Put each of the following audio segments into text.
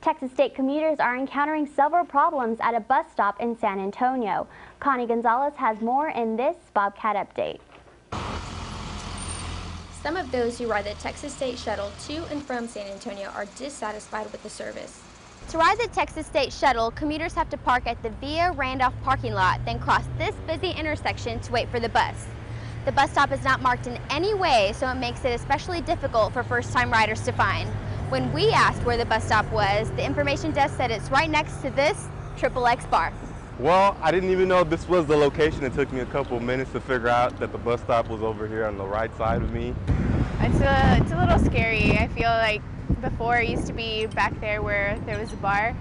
Texas State commuters are encountering several problems at a bus stop in San Antonio. Connie Gonzalez has more in this Bobcat Update. Some of those who ride the Texas State Shuttle to and from San Antonio are dissatisfied with the service. To ride the Texas State Shuttle, commuters have to park at the Via Randolph parking lot, then cross this busy intersection to wait for the bus. The bus stop is not marked in any way, so it makes it especially difficult for first-time riders to find. When we asked where the bus stop was, the information desk said it's right next to this XXX bar. Well, I didn't even know this was the location. It took me a couple minutes to figure out that the bus stop was over here on the right side of me. It's a little scary. I feel like before it used to be back there where there was a bar,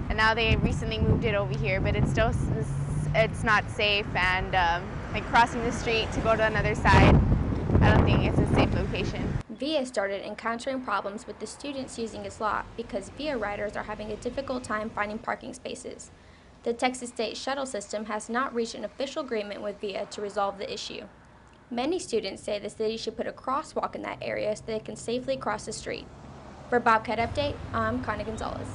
and now they recently moved it over here, but it's not safe, and like crossing the street to go to another side, I don't think it's a safe location. VIA started encountering problems with the students using its lot because VIA riders are having a difficult time finding parking spaces. The Texas State Shuttle system has not reached an official agreement with VIA to resolve the issue. Many students say the city should put a crosswalk in that area so they can safely cross the street. For Bobcat Update, I'm Connie Gonzalez.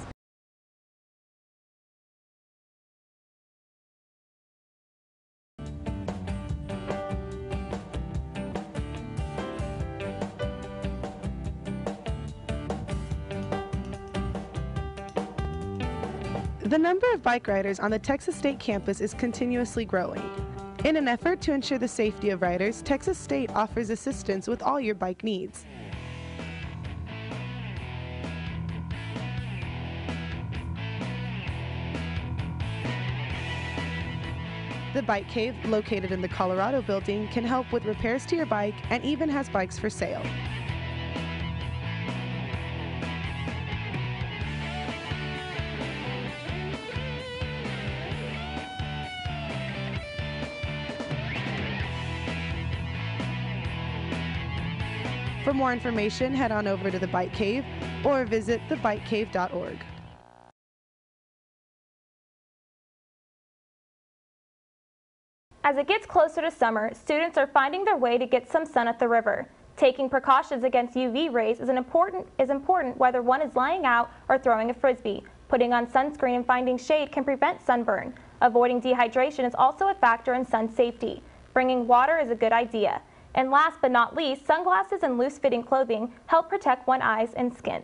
The number of bike riders on the Texas State campus is continuously growing. In an effort to ensure the safety of riders, Texas State offers assistance with all your bike needs. The Bike Cave, located in the Colorado building, can help with repairs to your bike and even has bikes for sale. For more information, head on over to the Bike Cave or visit thebikecave.org. As it gets closer to summer, students are finding their way to get some sun at the river. Taking precautions against UV rays is important whether one is lying out or throwing a frisbee. Putting on sunscreen and finding shade can prevent sunburn. Avoiding dehydration is also a factor in sun safety. Bringing water is a good idea. And last but not least, sunglasses and loose-fitting clothing help protect one's eyes and skin.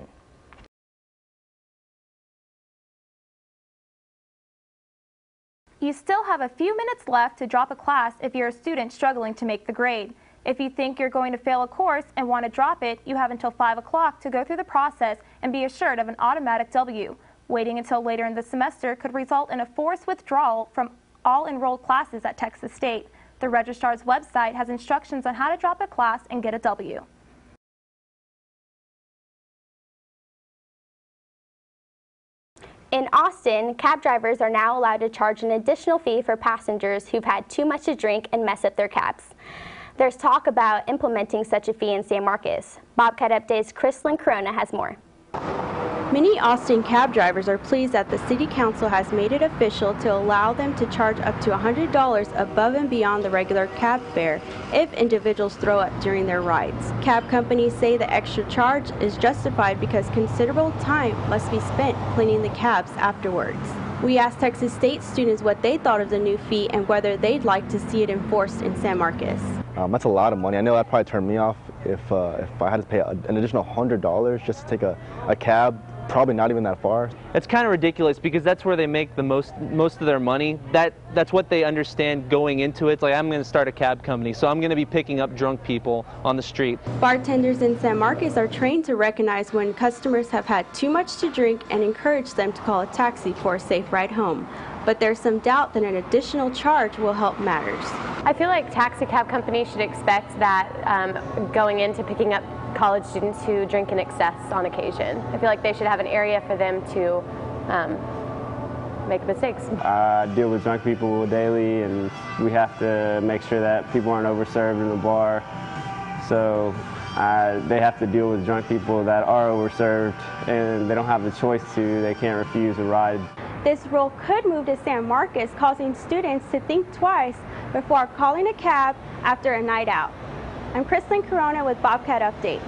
You still have a few minutes left to drop a class if you're a student struggling to make the grade. If you think you're going to fail a course and want to drop it, you have until 5 o'clock to go through the process and be assured of an automatic W. Waiting until later in the semester could result in a forced withdrawal from all enrolled classes at Texas State. The registrar's website has instructions on how to drop a class and get a W. In Austin, cab drivers are now allowed to charge an additional fee for passengers who've had too much to drink and mess up their cabs. There's talk about implementing such a fee in San Marcos. Bobcat Update's Kristlyn Corona has more. Many Austin cab drivers are pleased that the City Council has made it official to allow them to charge up to $100 above and beyond the regular cab fare if individuals throw up during their rides. Cab companies say the extra charge is justified because considerable time must be spent cleaning the cabs afterwards. We asked Texas State students what they thought of the new fee and whether they'd like to see it enforced in San Marcos. That's a lot of money. I know that'd probably turn me off if I had to pay an additional $100 just to take a cab. Probably not even that far. It's kind of ridiculous because that's where they make the most of their money. That's what they understand going into it. It's like, I'm going to start a cab company, so I'm going to be picking up drunk people on the street. Bartenders in San Marcos are trained to recognize when customers have had too much to drink and encourage them to call a taxi for a safe ride home. But there's some doubt that an additional charge will help matters. I feel like taxi cab companies should expect that going into picking up college students who drink in excess on occasion. I feel like they should have an area for them to make mistakes. I deal with drunk people daily, and we have to make sure that people aren't overserved in the bar. So they have to deal with drunk people that are overserved, and they don't have the choice to. They can't refuse a ride. This rule could move to San Marcos, causing students to think twice before calling a cab after a night out. I'm Kristlyn Corona with Bobcat Update.